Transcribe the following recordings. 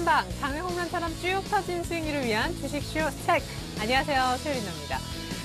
방 장외 홈런처럼 쭉 터진 스윙을 위한 주식쇼 스트라이크. 안녕하세요, 최유린입니다.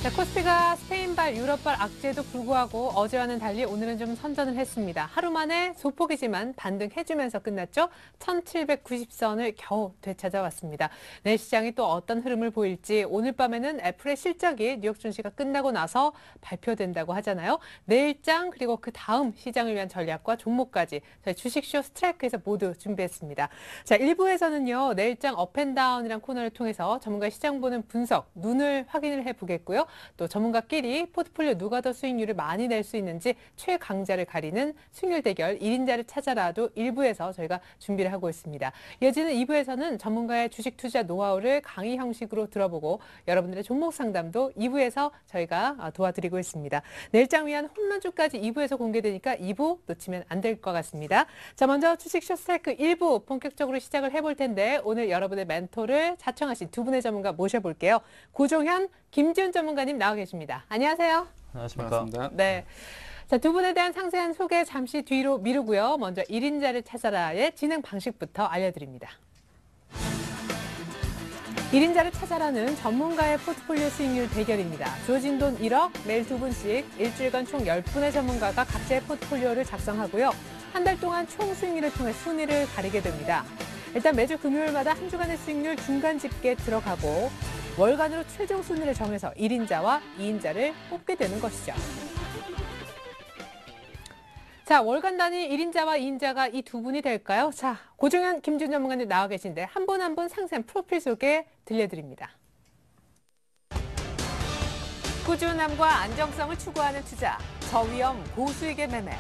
자, 코스피가 스페인발, 유럽발 악재에도 불구하고 어제와는 달리 오늘은 좀 선전을 했습니다. 하루 만에 소폭이지만 반등해주면서 끝났죠. 1790선을 겨우 되찾아왔습니다. 내일 시장이 또 어떤 흐름을 보일지, 오늘 밤에는 애플의 실적이 뉴욕 증시가 끝나고 나서 발표된다고 하잖아요. 내일장 그리고 그 다음 시장을 위한 전략과 종목까지 저희 주식쇼 스트라이크에서 모두 준비했습니다. 자, 1부에서는요. 내일장 업앤다운이란 코너를 통해서 전문가 시장 보는 분석, 눈을 확인을 해보겠고요. 또 전문가끼리 포트폴리오 누가 더 수익률을 많이 낼 수 있는지 최강자를 가리는 수익률 대결 1인자를 찾아라도 1부에서 저희가 준비를 하고 있습니다. 이어지는 2부에서는 전문가의 주식 투자 노하우를 강의 형식으로 들어보고 여러분들의 종목 상담도 2부에서 저희가 도와드리고 있습니다. 내일장 위한 홈런주까지 2부에서 공개되니까 2부 놓치면 안 될 것 같습니다. 자, 먼저 주식쇼 스트라이크 1부 본격적으로 시작을 해볼 텐데 오늘 여러분의 멘토를 자청하신 두 분의 전문가 모셔볼게요. 고종현, 김지훈 전문가님 나와 계십니다. 안녕하세요. 안녕하십니까. 반갑습니다. 네. 자, 두 분에 대한 상세한 소개 잠시 뒤로 미루고요. 먼저 1인자를 찾아라의 진행 방식부터 알려드립니다. 1인자를 찾아라는 전문가의 포트폴리오 수익률 대결입니다. 주어진 돈 1억, 매일 두 분씩 일주일간 총 10분의 전문가가 각자의 포트폴리오를 작성하고요. 한 달 동안 총 수익률을 통해 순위를 가리게 됩니다. 일단 매주 금요일마다 한 주간의 수익률 중간 집계 들어가고 월간으로 최종 순위를 정해서 1인자와 2인자를 뽑게 되는 것이죠. 자, 월간 단위 1인자와 2인자가 이 두 분이 될까요? 자, 고종현, 김준 전문가님 나와 계신데 한 분 한 분 상세한 프로필 소개 들려드립니다. 꾸준함과 안정성을 추구하는 투자, 저위험 고수익의 매매,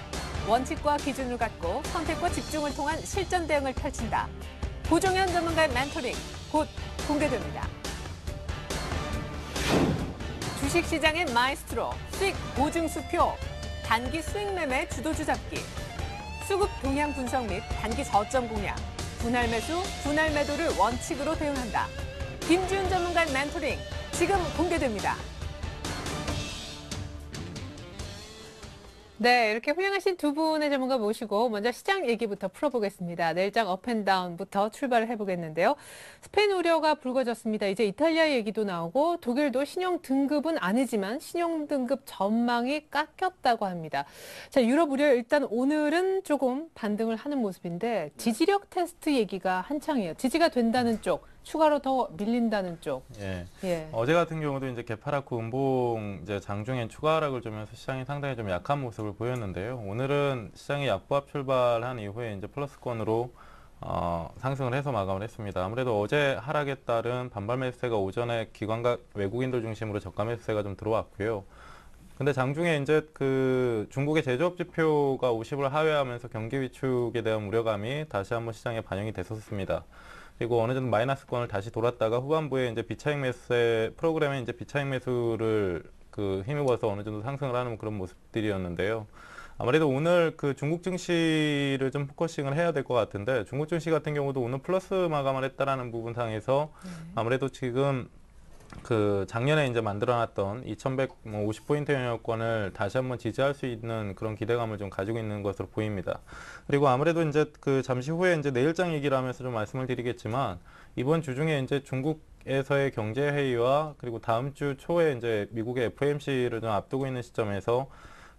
원칙과 기준을 갖고 선택과 집중을 통한 실전 대응을 펼친다. 고종현 전문가의 멘토링 곧 공개됩니다. 주식시장의 마이스트로, 수익 보증수표, 단기 수익 매매 주도주 잡기, 수급 동향 분석 및 단기 저점 공략, 분할 매수, 분할 매도를 원칙으로 대응한다. 김지훈 전문가의 멘토링 지금 공개됩니다. 네, 이렇게 훌륭하신 두 분의 전문가 모시고 먼저 시장 얘기부터 풀어보겠습니다. 내일장 업앤다운부터 출발을 해보겠는데요. 스페인 우려가 불거졌습니다. 이제 이탈리아 얘기도 나오고 독일도 신용 등급은 아니지만 신용 등급 전망이 깎였다고 합니다. 자, 유럽 우려 일단 오늘은 조금 반등을 하는 모습인데 지지력 테스트 얘기가 한창이에요. 지지가 된다는 쪽. 추가로 더 밀린다는 쪽. 예. 어제 같은 경우도 이제 개파랗고 음봉 이제 장중엔 추가 하락을 주면서 시장이 상당히 좀 약한 모습을 보였는데요. 오늘은 시장이 약보합 출발한 이후에 이제 플러스권으로 상승을 해서 마감을 했습니다. 아무래도 어제 하락에 따른 반발 매수세가 오전에 기관과 외국인들 중심으로 저가 매수세가 좀 들어왔고요. 근데 장중에 이제 그 중국의 제조업 지표가 50을 하회하면서 경기 위축에 대한 우려감이 다시 한번 시장에 반영이 됐었습니다. 그리고 어느 정도 마이너스권을 다시 돌았다가 후반부에 이제 비차익 매수세 프로그램에 이제 비차익 매수를 힘입어서 어느 정도 상승을 하는 그런 모습들이었는데요. 아무래도 오늘 그 중국 증시를 좀 포커싱을 해야 될 것 같은데 중국 증시 같은 경우도 오늘 플러스 마감을 했다라는 부분상에서 아무래도 지금 그 작년에 이제 만들어놨던 2150포인트 영역권을 다시 한번 지지할 수 있는 그런 기대감을 좀 가지고 있는 것으로 보입니다. 그리고 아무래도 이제 그 잠시 후에 이제 내일장 얘기를 하면서 좀 말씀을 드리겠지만 이번 주 중에 이제 중국에서의 경제 회의와 그리고 다음 주 초에 이제 미국의 FOMC를 좀 앞두고 있는 시점에서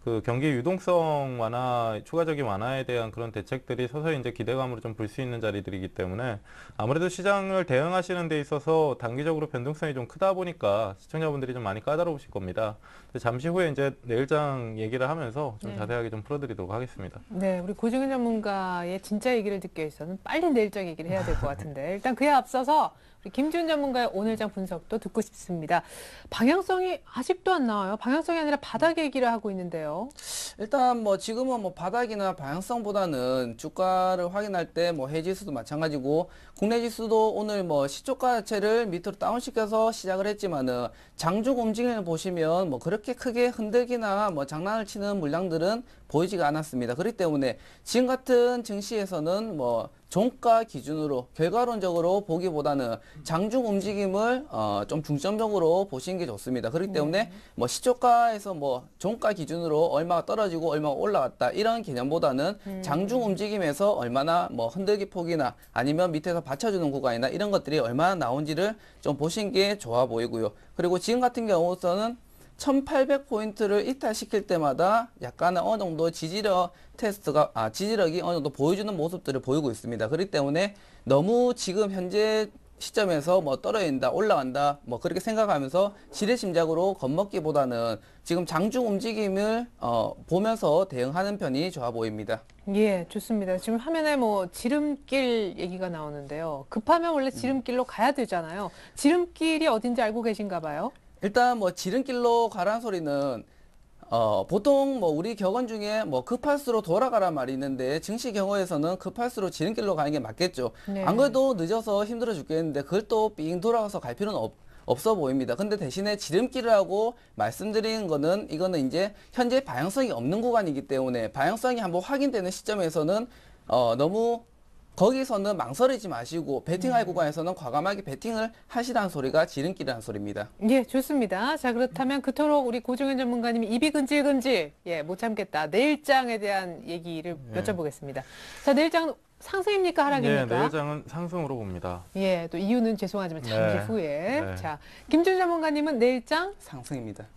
그 경기 유동성 완화, 추가적인 완화에 대한 그런 대책들이 서서히 이제 기대감으로 좀 볼 수 있는 자리들이기 때문에 아무래도 시장을 대응하시는 데 있어서 단기적으로 변동성이 좀 크다 보니까 시청자분들이 좀 많이 까다로우실 겁니다. 잠시 후에 이제 내일장 얘기를 하면서 좀 자세하게 좀 풀어드리도록 하겠습니다. 네, 우리 고종현 전문가의 진짜 얘기를 듣기 위해서는 빨리 내일장 얘기를 해야 될 것 같은데 일단 그에 앞서서 우리 김지훈 전문가의 오늘장 분석도 듣고 싶습니다. 방향성이 아직도 안 나와요. 방향성이 아니라 바닥 얘기를 하고 있는데요. 일단 뭐 지금은 뭐 바닥이나 방향성보다는 주가를 확인할 때 뭐 해지수도 마찬가지고 국내 지수도 오늘 뭐 시초가 자체를 밑으로 다운시켜서 시작을 했지만은 장중 움직임을 보시면 뭐 그렇게 크게 흔들기나 뭐 장난을 치는 물량들은 보이지가 않았습니다. 그렇기 때문에 지금 같은 증시에서는 뭐 종가 기준으로 결과론적으로 보기보다는 장중 움직임을 좀 중점적으로 보시는 게 좋습니다. 그렇기 때문에 뭐 시초가에서 뭐 종가 기준으로 얼마가 떨어지고 얼마가 올라갔다 이런 개념보다는 장중 움직임에서 얼마나 뭐 흔들기 폭이나 아니면 밑에서 받쳐주는 구간이나 이런 것들이 얼마나 나온지를 좀 보시는 게 좋아 보이고요. 그리고 지금 같은 경우서는 1800포인트를 이탈시킬 때마다 약간은 어느 정도 지지력이 어느 정도 보여주는 모습들을 보이고 있습니다. 그렇기 때문에 너무 지금 현재 시점에서 뭐 떨어진다, 올라간다, 뭐 그렇게 생각하면서 지레짐작으로 겁먹기보다는 지금 장중 움직임을 보면서 대응하는 편이 좋아 보입니다. 예, 좋습니다. 지금 화면에 뭐 지름길 얘기가 나오는데요. 급하면 원래 지름길로 가야 되잖아요. 지름길이 어딘지 알고 계신가 봐요. 일단 뭐 지름길로 가라는 소리는 보통 뭐 우리 격언 중에 뭐 급할수록 돌아가란 말이 있는데 증시 경우에서는 급할수록 지름길로 가는 게 맞겠죠. 네. 안 그래도 늦어서 힘들어 죽겠는데 그걸 또 삥 돌아가서 갈 필요는 없어 보입니다. 근데 대신에 지름길이라고 말씀드리는 거는 이거는 이제 현재 방향성이 없는 구간이기 때문에 방향성이 한번 확인되는 시점에서는 너무 거기서는 망설이지 마시고 배팅할 구간에서는 과감하게 배팅을 하시라는 소리가 지름길이라는 소리입니다. 예, 좋습니다. 자, 그렇다면 그토록 우리 고종현 전문가님이 입이 근질근질, 예, 못 참겠다. 내일장에 대한 얘기를 여쭤보겠습니다. 자, 내일장 상승입니까? 하락입니까? 네, 내일장은 상승으로 봅니다. 예, 또 이유는 죄송하지만 잠시 네. 후에. 네. 자, 김준 전문가님은 내일장? 상승입니다.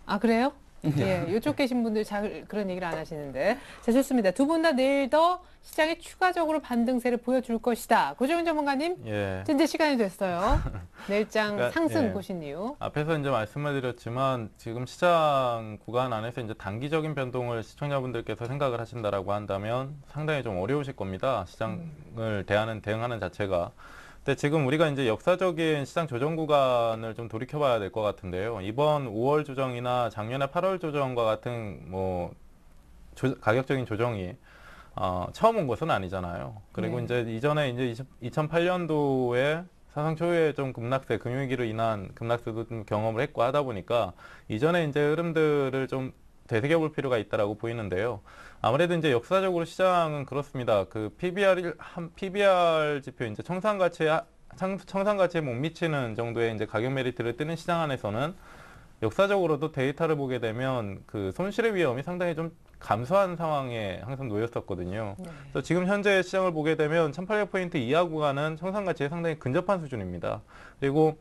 아, 그래요? 예, 이쪽 계신 분들 잘 그런 얘기를 안 하시는데. 자, 좋습니다. 두 분 다 내일 더 시장이 추가적으로 반등세를 보여줄 것이다. 고종현 전문가님, 예. 이제 시간이 됐어요. 내일장 그러니까, 상승 예. 보신 이유. 앞에서 이제 말씀을 드렸지만 지금 시장 구간 안에서 이제 단기적인 변동을 시청자분들께서 생각을 하신다라고 한다면 상당히 좀 어려우실 겁니다. 시장을 대응하는 자체가. 근데 지금 우리가 이제 역사적인 시장 조정 구간을 좀 돌이켜봐야 될 것 같은데요. 이번 5월 조정이나 작년에 8월 조정과 같은 뭐 가격적인 조정이 처음 온 것은 아니잖아요. 그리고 네. 이제 이전에 이제 2008년도에 사상 초유의 좀 급락세, 금융위기로 인한 급락세도 좀 경험을 했고 하다 보니까 이전에 이제 흐름들을 좀 되새겨볼 필요가 있다라고 보이는데요. 아무래도 이제 역사적으로 시장은 그렇습니다. 그 PBR 지표 이제 청산가치에 못 미치는 정도의 이제 가격 메리트를 뜨는 시장 안에서는 역사적으로도 데이터를 보게 되면 그 손실의 위험이 상당히 좀 감소한 상황에 항상 놓였었거든요. 네. 그래서 지금 현재 시장을 보게 되면 1800포인트 이하 구간은 청산가치에 상당히 근접한 수준입니다. 그리고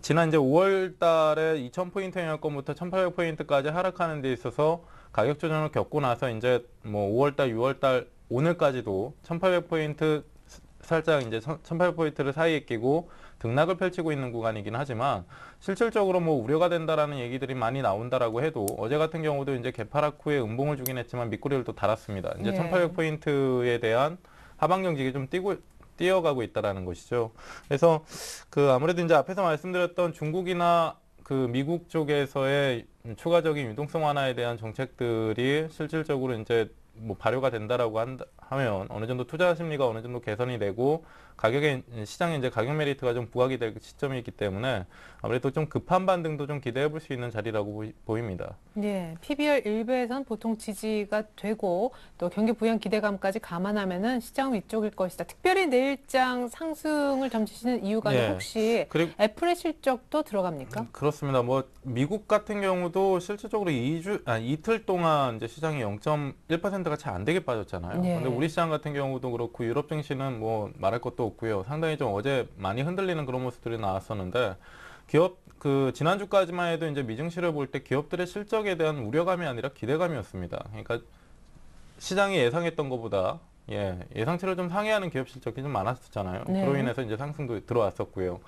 지난 이제 5월 달에 2000포인트 영역권부터 1800포인트까지 하락하는 데 있어서 가격 조정을 겪고 나서 이제 뭐 5월 달, 6월 달 오늘까지도 1800포인트 살짝 이제 1800포인트를 사이에 끼고 등락을 펼치고 있는 구간이긴 하지만 실질적으로 뭐 우려가 된다라는 얘기들이 많이 나온다라고 해도 어제 같은 경우도 이제 개파락 후에 음봉을 주긴 했지만 밑꼬리를 또 달았습니다. 이제 네. 1800포인트에 대한 하방 경직이 좀 뛰어가고 있다라는 것이죠. 그래서 그 아무래도 이제 앞에서 말씀드렸던 중국이나 그 미국 쪽에서의 추가적인 유동성 완화에 대한 정책들이 실질적으로 이제 뭐 발효가 된다라고 하면 어느 정도 투자 심리가 어느 정도 개선이 되고 시장에 이제 가격 메리트가 좀 부각이 될 시점이기 때문에 아무래도 좀 급한 반등도 좀 기대해 볼 수 있는 자리라고 보입니다. 예, PBR 일부에선 보통 지지가 되고 또 경기 부양 기대감까지 감안하면은 시장 위쪽일 것이다. 특별히 내일장 상승을 점치시는 이유가 예. 혹시 그리고 애플의 실적도 들어갑니까? 그렇습니다. 뭐 미국 같은 경우도 실질적으로 이틀 동안 이제 시장이 0.1%가 채 안 되게 빠졌잖아요. 예. 근데 우리 시장 같은 경우도 그렇고 유럽 증시는 뭐 말할 것도 없고요. 상당히 좀 어제 많이 흔들리는 그런 모습들이 나왔었는데 지난주까지만 해도 이제 미증시를 볼 때 기업들의 실적에 대한 우려감이 아니라 기대감이었습니다. 그러니까 시장이 예상했던 것보다 예상치를 좀 상회하는 기업 실적이 좀 많았었잖아요. 네. 그로 인해서 이제 상승도 들어왔었고요.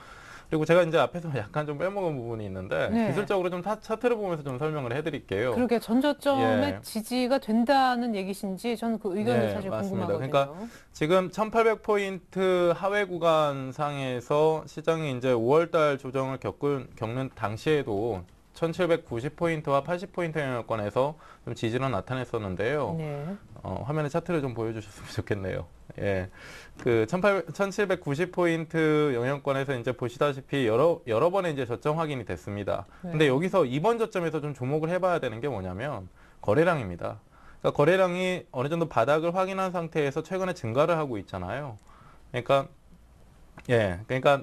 그리고 제가 이제 앞에서 약간 좀 빼먹은 부분이 있는데 네. 기술적으로 좀 차트를 보면서 좀 설명을 해드릴게요. 그러게 전저점에 예. 지지가 된다는 얘기신지 저는 그 의견이 예, 사실 맞습니다. 궁금하거든요. 그러니까 지금 1800포인트 하회 구간 상에서 시장이 이제 5월달 조정을 겪는 당시에도 1790포인트와 80포인트 영역권에서 좀 지지는 나타냈었는데요. 네. 화면에 차트를 좀 보여주셨으면 좋겠네요. 예. 그 1790포인트 영역권에서 이제 보시다시피 여러 번의 이제 저점 확인이 됐습니다. 네. 근데 여기서 이번 저점에서 좀 주목을 해봐야 되는 게 뭐냐면 거래량입니다. 그러니까 거래량이 어느 정도 바닥을 확인한 상태에서 최근에 증가를 하고 있잖아요. 그러니까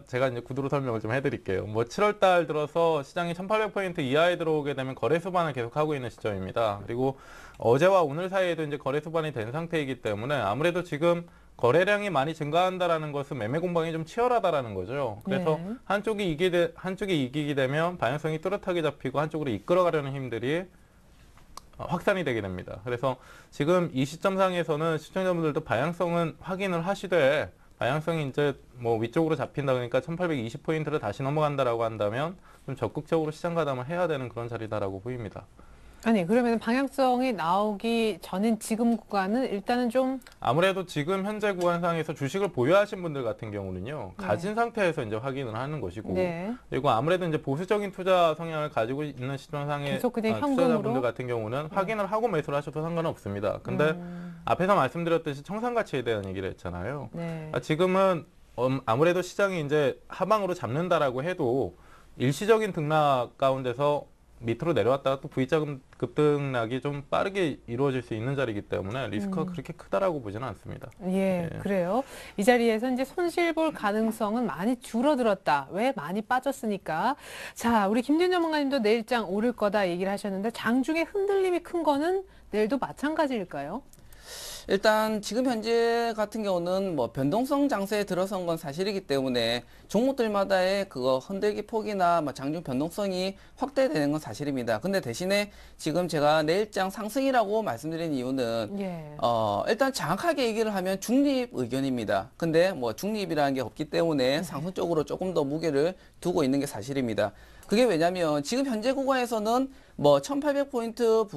제가 이제 구도로 설명을 좀 해드릴게요. 뭐 7월 달 들어서 시장이 1,800포인트 이하에 들어오게 되면 거래 수반을 계속 하고 있는 시점입니다. 그리고 어제와 오늘 사이에도 이제 거래 수반이 된 상태이기 때문에 아무래도 지금 거래량이 많이 증가한다라는 것은 매매 공방이 좀 치열하다라는 거죠. 그래서 네. 한쪽이 이기게 되면 방향성이 뚜렷하게 잡히고 한쪽으로 이끌어가려는 힘들이 확산이 되게 됩니다. 그래서 지금 이 시점상에서는 시청자분들도 방향성은 확인을 하시되 방향성이 이제 뭐 위쪽으로 잡힌다 그러니까 1820포인트를 다시 넘어간다라고 한다면 좀 적극적으로 시장 가담을 해야 되는 그런 자리다라고 보입니다. 아니, 그러면 방향성이 나오기 전인 지금 구간은 일단은 좀 아무래도 지금 현재 구간상에서 주식을 보유하신 분들 같은 경우는요, 네. 가진 상태에서 이제 확인을 하는 것이고, 네. 그리고 아무래도 이제 보수적인 투자 성향을 가지고 있는 시점상의 계속 그냥 투자자분들 현금으로? 같은 경우는 확인을 하고 매수를 하셔도 상관은 없습니다. 근데 앞에서 말씀드렸듯이 청산 가치에 대한 얘기를 했잖아요. 네. 지금은 아무래도 시장이 이제 하방으로 잡는다라고 해도 일시적인 등락 가운데서 밑으로 내려왔다가 또 V자 급등락이 좀 빠르게 이루어질 수 있는 자리이기 때문에 리스크가 그렇게 크다라고 보지는 않습니다. 예, 예. 그래요. 이 자리에서 이제 손실 볼 가능성은 많이 줄어들었다. 왜? 많이 빠졌으니까. 자, 우리 김준 전문가님도 내일장 오를 거다 얘기를 하셨는데 장중에 흔들림이 큰 거는 내일도 마찬가지일까요? 일단 지금 현재 같은 경우는 뭐 변동성 장세에 들어선 건 사실이기 때문에 종목들마다의 그거 흔들기 폭이나 뭐 장중 변동성이 확대되는 건 사실입니다. 근데 대신에 지금 제가 내일장 상승이라고 말씀드린 이유는 예. 일단 정확하게 얘기를 하면 중립 의견입니다. 근데 뭐 중립이라는 게 없기 때문에 상승 쪽으로 조금 더 무게를 두고 있는 게 사실입니다. 그게 왜냐면 지금 현재 구간에서는 뭐 1800포인트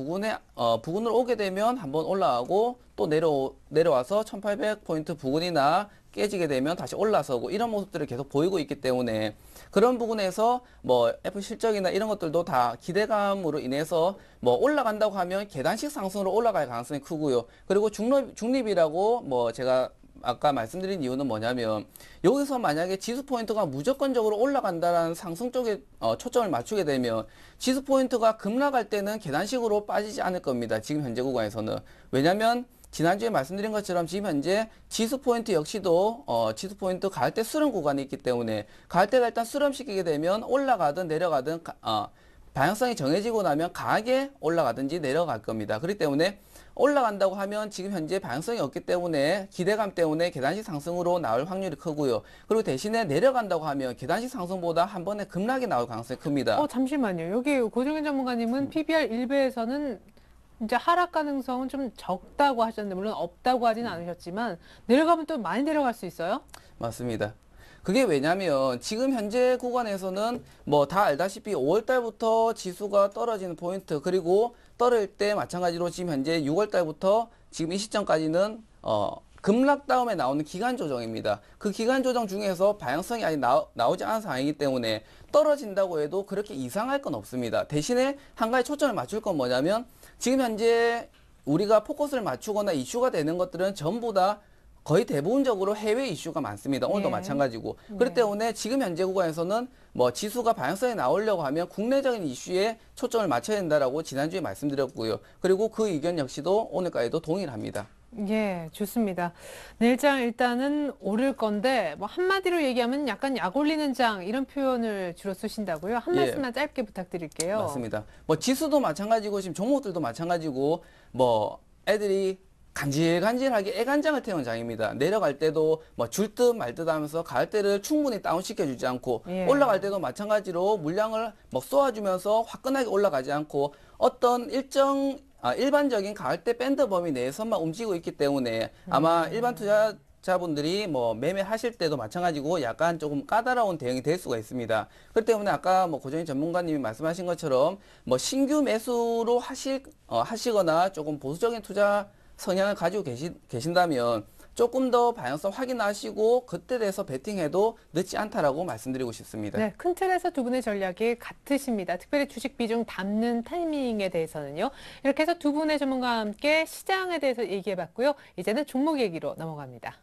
부근으로 오게 되면 한번 올라가고 또 내려와서 1800포인트 부근이나 깨지게 되면 다시 올라서고 이런 모습들을 계속 보이고 있기 때문에 그런 부분에서 뭐 애플 실적이나 이런 것들도 다 기대감으로 인해서 뭐 올라간다고 하면 계단식 상승으로 올라갈 가능성이 크고요. 그리고 중립이라고 뭐 제가 아까 말씀드린 이유는 뭐냐면 여기서 만약에 지수 포인트가 무조건적으로 올라간다라는 상승 쪽에 초점을 맞추게 되면 지수 포인트가 급락할 때는 계단식으로 빠지지 않을 겁니다. 지금 현재 구간에서는. 왜냐면 지난주에 말씀드린 것처럼 지금 현재 지수 포인트 역시도 지수 포인트 가을대 수렴 구간이 있기 때문에 가을대가 일단 수렴시키게 되면 올라가든 내려가든 방향성이 정해지고 나면 강하게 올라가든지 내려갈 겁니다. 그렇기 때문에 올라간다고 하면 지금 현재 방향성이 없기 때문에 기대감 때문에 계단식 상승으로 나올 확률이 크고요. 그리고 대신에 내려간다고 하면 계단식 상승보다 한 번에 급락이 나올 가능성이 큽니다. 잠시만요. 여기 고정현 전문가님은 PBR 1배에서는 이제 하락 가능성은 좀 적다고 하셨는데 물론 없다고 하지는 않으셨지만 내려가면 또 많이 내려갈 수 있어요? 맞습니다. 그게 왜냐면 지금 현재 구간에서는 뭐 다 알다시피 5월 달부터 지수가 떨어지는 포인트 그리고 떨어질 때 마찬가지로 지금 현재 6월 달부터 지금 이 시점까지는 급락 다음에 나오는 기간 조정입니다. 그 기간 조정 중에서 방향성이 아직 나오지 않은 상황이기 때문에 떨어진다고 해도 그렇게 이상할 건 없습니다. 대신에 한 가지 초점을 맞출 건 뭐냐면 지금 현재 우리가 포커스를 맞추거나 이슈가 되는 것들은 전부 다 거의 대부분적으로 해외 이슈가 많습니다. 오늘도 예. 마찬가지고. 그렇기 때문에 지금 현재 구간에서는 뭐 지수가 방향성에 나오려고 하면 국내적인 이슈에 초점을 맞춰야 된다라고 지난주에 말씀드렸고요. 그리고 그 의견 역시도 오늘까지도 동일합니다. 예, 좋습니다. 내일장 일단은 오를 건데 뭐 한마디로 얘기하면 약간 약 올리는 장 이런 표현을 주로 쓰신다고요? 한 예. 말씀만 짧게 부탁드릴게요. 맞습니다. 뭐 지수도 마찬가지고 지금 종목들도 마찬가지고 뭐 애들이 간질간질하게 애간장을 태운 장입니다. 내려갈 때도 뭐 줄 듯 말 듯 하면서 갈 때를 충분히 다운시켜 주지 않고 예. 올라갈 때도 마찬가지로 물량을 뭐 쏘아주면서 화끈하게 올라가지 않고 어떤 일반적인 가을대 밴드 범위 내에서만 움직이고 있기 때문에 아마 일반 투자자분들이 뭐 매매하실 때도 마찬가지고 약간 조금 까다로운 대응이 될 수가 있습니다. 그렇기 때문에 아까 뭐 고정희 전문가님이 말씀하신 것처럼 뭐 신규 매수로 하시거나 조금 보수적인 투자 성향을 가지고 계신다면 조금 더 방향성 확인하시고 그때 돼서 베팅해도 늦지 않다라고 말씀드리고 싶습니다. 네, 큰 틀에서 두 분의 전략이 같으십니다. 특별히 주식 비중 담는 타이밍에 대해서는요. 이렇게 해서 두 분의 전문가와 함께 시장에 대해서 얘기해봤고요. 이제는 종목 얘기로 넘어갑니다.